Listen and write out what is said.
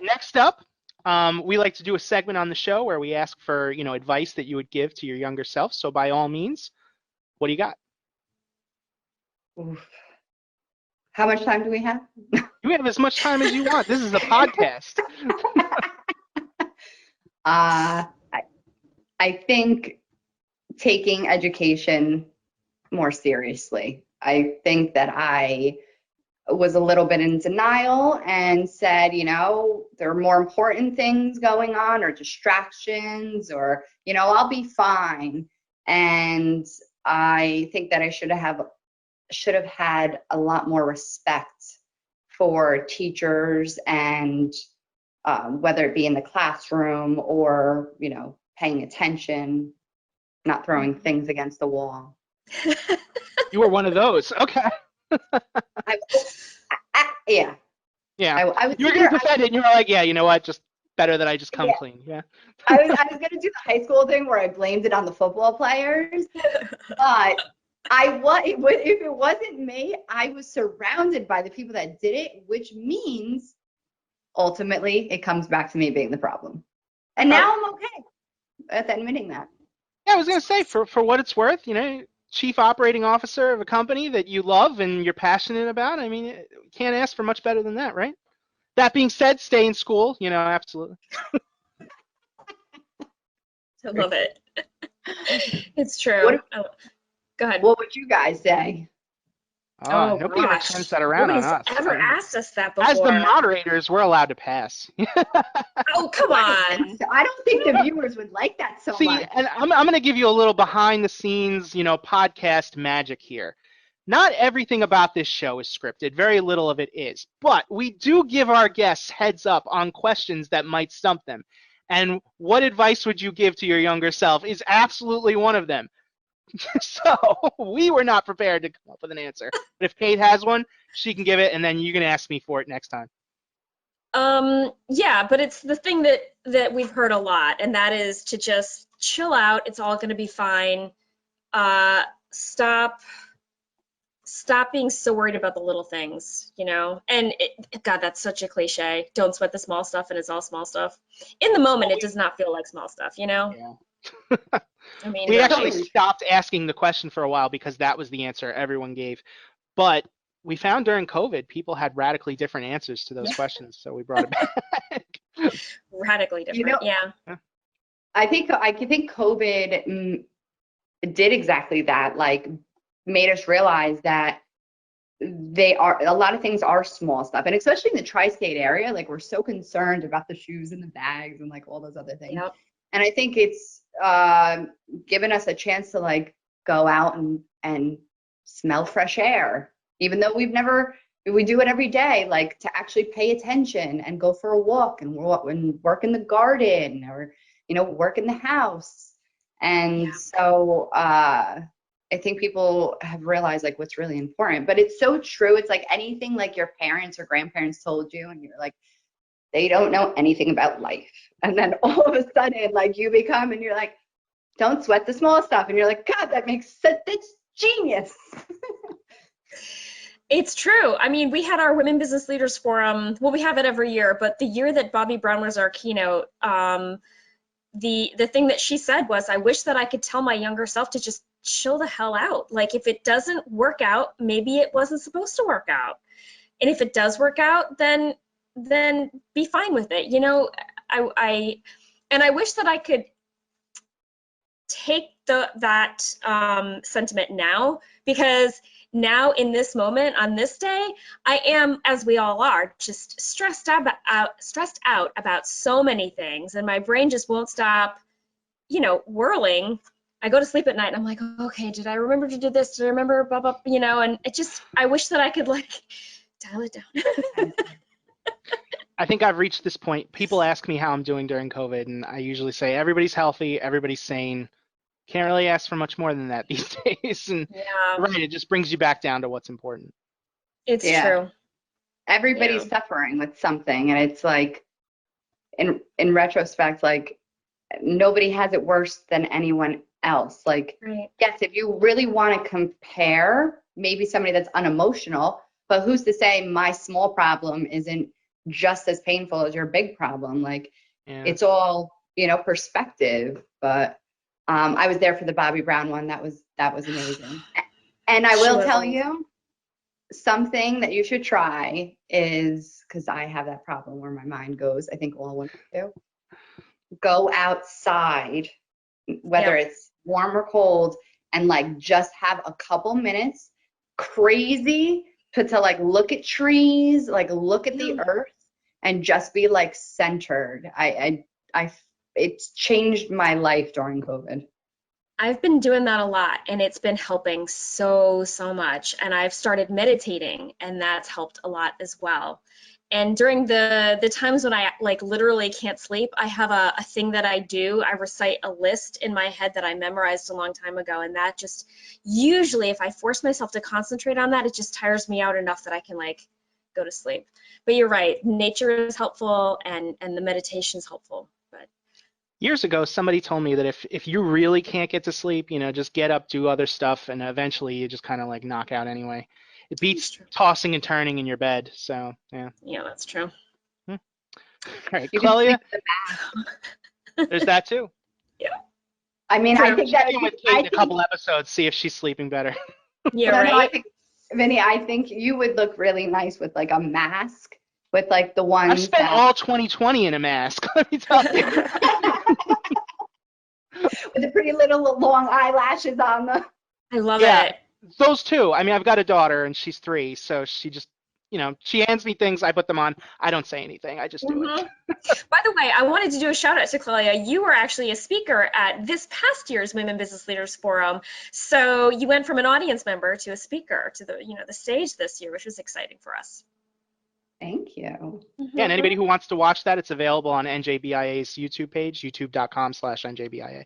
next up, we like to do a segment on the show where we ask for, advice that you would give to your younger self. So by all means, what do you got? Oof. How much time do we have? You have as much time as you want. This is a podcast. I think taking education more seriously. I think that I was a little bit in denial and said, there are more important things going on or distractions or, I'll be fine. And I think that I should have had a lot more respect for teachers and whether it be in the classroom or, paying attention, not throwing things against the wall. You were one of those. Okay. Yeah. Yeah. I was You were going to defend it, and you were like, yeah, you know what? Just better that I just come clean. Yeah. I was going to do the high school thing where I blamed it on the football players, but if it wasn't me, I was surrounded by the people that did it, which means ultimately it comes back to me being the problem. And now I'm okay with admitting that. Yeah, I was going to say, for what it's worth, chief operating officer of a company that you love and you're passionate about, I mean, you can't ask for much better than that, right? That being said, stay in school, absolutely. I love it. It's true. Go ahead. What would you guys say? Nobody ever turns that around on us. Nobody's ever asked us that before. As the moderators, we're allowed to pass. Oh, come on. I don't think the viewers would like that so much. And I'm going to give you a little behind the scenes, podcast magic here. Not everything about this show is scripted. Very little of it is. But we do give our guests heads up on questions that might stump them. And what advice would you give to your younger self is absolutely one of them. So we were not prepared to come up with an answer. But if Kate has one, she can give it, and then you can ask me for it next time. Yeah, but it's the thing that we've heard a lot, and that is to just chill out. It's all going to be fine. Stop being so worried about the little things, And God, that's such a cliche. Don't sweat the small stuff, and it's all small stuff. In the moment, it does not feel like small stuff, Yeah. I mean, we actually stopped asking the question for a while because that was the answer everyone gave. But we found during COVID, people had radically different answers to those questions, so we brought it back. Radically different, yeah. I think COVID did exactly that, like made us realize that a lot of things are small stuff, and especially in the tri-state area, like we're so concerned about the shoes and the bags and like all those other things. Yep. And I think it's given us a chance to like go out and smell fresh air, even though we do it every day, like to actually pay attention and go for a walk and work in the garden or, work in the house. And so I think people have realized like what's really important, but it's so true. It's like anything like your parents or grandparents told you and you're like, they don't know anything about life. And then all of a sudden, like you become and you're like, don't sweat the small stuff. And you're like, God, that makes sense. That's genius. It's true. I mean, we had our Women Business Leaders Forum. Well, we have it every year, but the year that Bobby Brown was our keynote, the thing that she said was, I wish that I could tell my younger self to just chill the hell out. Like if it doesn't work out, maybe it wasn't supposed to work out. And if it does work out, then be fine with it. I wish that I could take that sentiment now, because now in this moment on this day, I am, as we all are, just stressed out about so many things, and my brain just won't stop, whirling. I go to sleep at night and I'm like, okay, did I remember to do this? Did I remember blah, blah, and I wish that I could like dial it down. I think I've reached this point. People ask me how I'm doing during COVID, and I usually say everybody's healthy, everybody's sane. Can't really ask for much more than that these days. And right, it just brings you back down to what's important. It's true. Everybody's suffering with something, and it's like, in retrospect, like nobody has it worse than anyone else. Like, yes, if you really want to compare, maybe somebody that's unemotional, but who's to say my small problem isn't just as painful as your big problem. Like Yeah. it's all, you know, perspective. But I was there for the Bobby Brown one. That was amazing. And I will tell you something that you should try is, because I have that problem where my mind goes, I think all women do. Go outside, whether it's warm or cold, and like just have a couple minutes crazy to like look at trees, like look at the earth, and just be like centered. It's changed my life during COVID. I've been doing that a lot, and it's been helping so much. And I've started meditating, and that's helped a lot as well. And during the times when I like literally can't sleep, I have a thing that I do. I recite a list in my head that I memorized a long time ago, and that just usually, if I force myself to concentrate on that, it just tires me out enough that I can like go to sleep. But you're right, nature is helpful, and the meditation is helpful. But years ago, somebody told me that if you really can't get to sleep, you know, just get up, do other stuff, and eventually you just kind of like knock out anyway. It beats tossing and turning in your bed. So yeah. Yeah, that's true. All right, You can Clelia, sleep with the there's that too. Yeah. I mean, I think Check that in with Kate in a couple episodes, see if she's sleeping better. Yeah, no, right. no, I think, Vinny, I think you would look really nice with like a mask, with like the ones I've spent all 2020 in a mask. Let me tell you. with the pretty little long eyelashes on them. I love Yeah, it. those two. I mean, I've got a daughter and she's 3, so she just, you know, she hands me things, I put them on. I don't say anything. I just do it. By the way, I wanted to do a shout out to Clelia. You were actually a speaker at this past year's Women Business Leaders Forum. So you went from an audience member to a speaker to the, the stage this year, which was exciting for us. Thank you. Yeah, and anybody who wants to watch that, it's available on NJBIA's YouTube page, youtube.com/NJBIA.